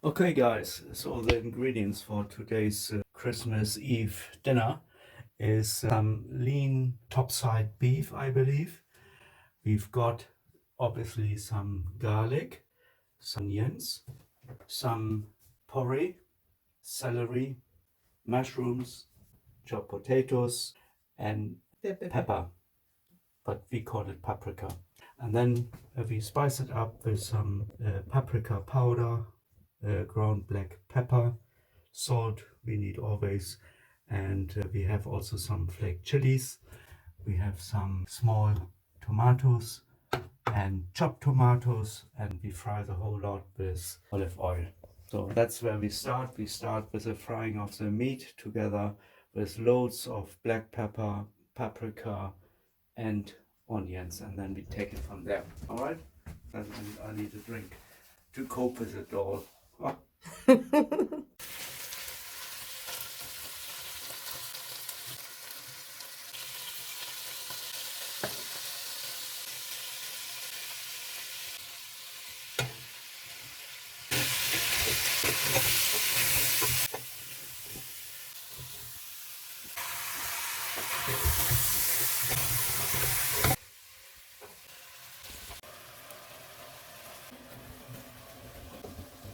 Okay, guys, so the ingredients for today's Christmas Eve dinner is some lean topside beef, I believe. We've got obviously some garlic, some onions, some porree, celery, mushrooms, chopped potatoes, and pepper, but we call it paprika. And then we spice it up with some paprika powder, ground black pepper, salt we need always, and we have also some flaked chilies. We have some small tomatoes and chopped tomatoes, and we fry the whole lot with olive oil. So that's where we start. We start with the frying of the meat together with loads of black pepper, paprika, and onions, and then we take it from there. All right? And I need a drink to cope with it all.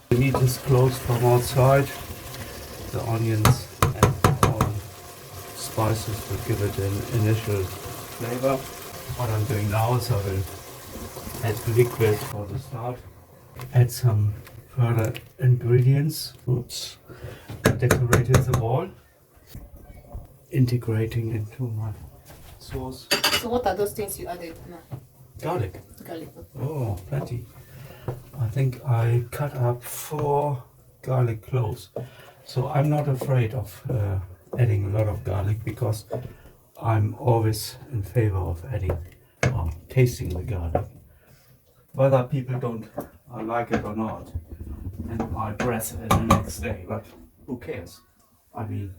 The meat is closed from outside. The onions and all spices will give it an initial flavor. What I'm doing now is I will add liquid for the start. Add some further ingredients. Oops. Decorated the wall. Integrating into my sauce. So what are those things you added now? Garlic. Garlic. Oh, plenty. I think I cut up 4 garlic cloves. So I'm not afraid of adding a lot of garlic because I'm always in favor of adding or tasting the garlic. Whether people don't like it or not, and my breath the next day, but who cares? I mean,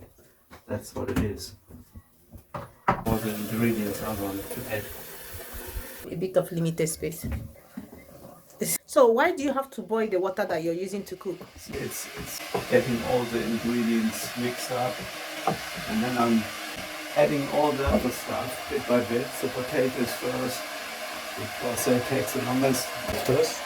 that's what it is. All the ingredients I wanted to add. A bit of limited space. So why do you have to boil the water that you're using to cook? It's getting all the ingredients mixed up, and then I'm adding all the other stuff bit by bit. The potatoes first, because they take the longest first.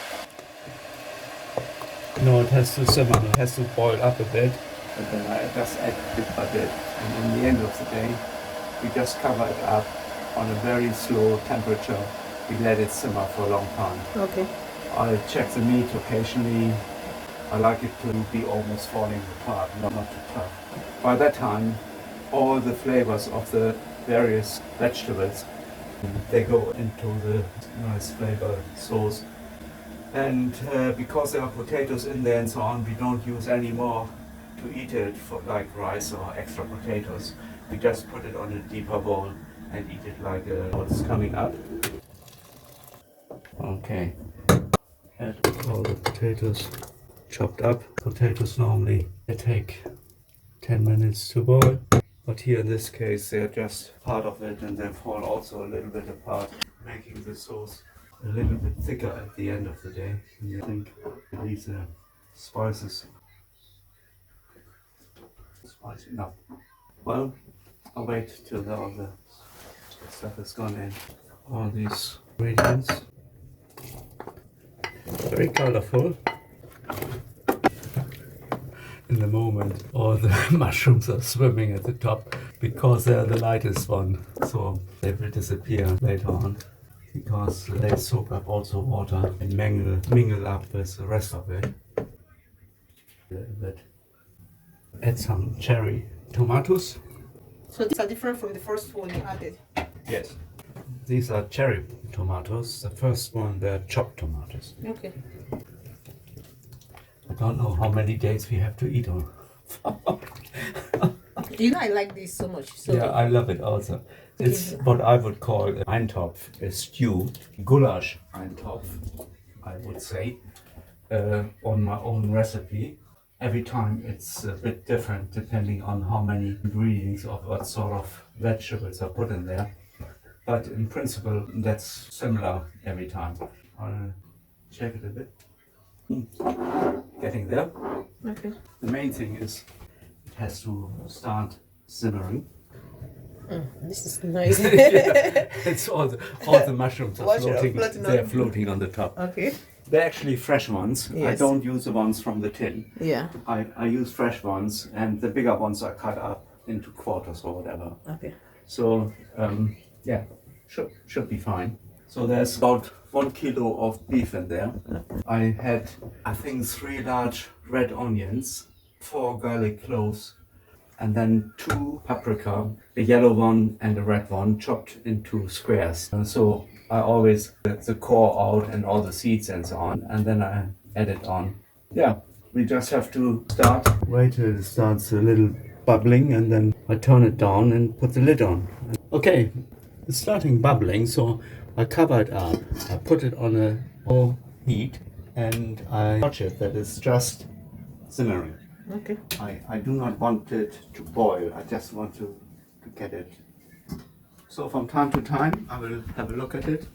No, it has to simmer, it has to boil up a bit, and then I just add bit by bit. And in the end of the day, we just cover it up on a very slow temperature. We let it simmer for a long time. Okay. I check the meat occasionally. I like it to be almost falling apart, not too tough. By that time, all the flavors of the various vegetables, they go into the nice flavor sauce. And because there are potatoes in there and so on, we don't use any more to eat it for like rice or extra potatoes. We just put it on a deeper bowl and eat it like what's coming up. Okay. Add all the potatoes chopped up. Potatoes normally they take 10 minutes to boil, but here in this case they're just part of it and they fall also a little bit apart, making the sauce a little bit thicker at the end of the day. And I think these spices spicy enough. Well, I'll wait till all the stuff is gone in. All these ingredients. Very colorful. In the moment, all the mushrooms are swimming at the top because they're the lightest one. So they will disappear later on because they soak up also water and mingle up with the rest of it. A little bit. Add some cherry tomatoes. So these are different from the first one you added? Yes. These are cherry tomatoes. The first one, they're chopped tomatoes. Okay. I don't know how many days we have to eat on. You know I like this so much. So Yeah, I love it also. It's what I would call a Eintopf, a stew, goulash Eintopf, I would say, on my own recipe. Every time it's a bit different depending on how many ingredients of what sort of vegetables are put in there. But in principle, that's similar every time. I'll check it a bit. Getting there. Okay. The main thing is it has to start simmering. This is nice. It's all the mushrooms are floating. Floating They're on. floating on the top. Okay. They're actually fresh ones. I Yes. don't use the ones from the tin. Yeah. I use fresh ones, and the bigger ones are cut up into quarters or whatever. Okay. So yeah, should be fine. So there's about 1 kilo of beef in there. I had, I think, 3 large red onions, 4 garlic cloves, and then 2 paprika, a yellow one and a red one, chopped into squares. And so I always get the core out and all the seeds and so on, and then I add it on. Yeah, we just have to start. Wait till it starts a little bubbling, and then I turn it down and put the lid on. Okay, it's starting bubbling, so I cover it up. I put it on a low heat, and I watch it that it's just simmering. Okay. I do not want it to boil. I just want to get it. So from time to time, I will have a look at it